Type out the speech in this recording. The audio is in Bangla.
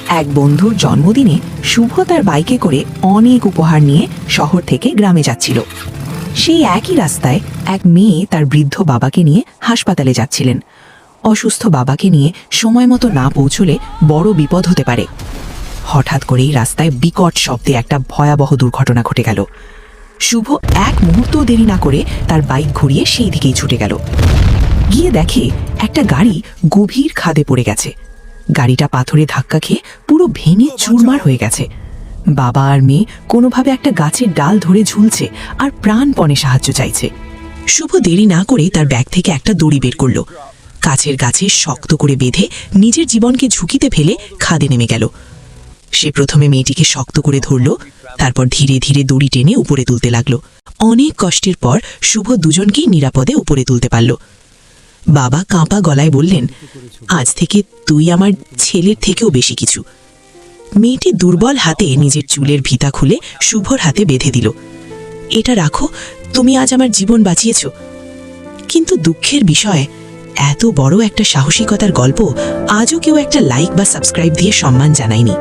এক বন্ধুর জন্মদিনে শুভ তার বাইকে করে অনেক উপহার নিয়ে শহর থেকে গ্রামে যাচ্ছিল। সেই একই রাস্তায় এক মেয়ে তার বৃদ্ধ বাবাকে নিয়ে হাসপাতালে যাচ্ছিলেন। অসুস্থ বাবাকে নিয়ে সময় মতো না পৌঁছলে বড় বিপদ হতে পারে। হঠাৎ করেই রাস্তায় বিকট শব্দে একটা ভয়াবহ দুর্ঘটনা ঘটে গেল। শুভ এক মুহূর্তও দেরি না করে তার বাইক ঘুরিয়ে সেই দিকেই ছুটে গেল। গিয়ে দেখে একটা গাড়ি গভীর খাদে পড়ে গেছে। গাড়িটা পাথরে ধাক্কা খেয়ে পুরো ভেঙে চুরমার হয়ে গেছে। বাবা আর মেয়ে কোনোভাবে একটা গাছের ডাল ধরে ঝুলছে আর প্রাণপণে সাহায্য চাইছে। শুভ দেরি না করে তার ব্যাগ থেকে একটা দড়ি বের করল। কাছের গাছে শক্ত করে বেঁধে নিজের জীবনকে ঝুঁকিতে ফেলে খাদে নেমে গেল। সে প্রথমে মেয়েটিকে শক্ত করে ধরল, তারপর ধীরে ধীরে দড়ি টেনে উপরে তুলতে লাগলো। অনেক কষ্টের পর শুভ দুজনকেই নিরাপদে উপরে তুলতে পারল। বাবা কাঁপা গলায় বললেন, আজ থেকে তুই আমার ছেলের থেকেও বেশি কিছু। মেয়েটি দুর্বল হাতে নিজের চুলের ভিতা খুলে শুভর হাতে বেঁধে দিল। এটা রাখো, তুমি আজ আমার জীবন বাঁচিয়েছ। কিন্তু দুঃখের বিষয়, এত বড় একটা সাহসিকতার গল্প আজও কেউ একটা লাইক বা সাবস্ক্রাইব দিয়ে সম্মান জানায়নি।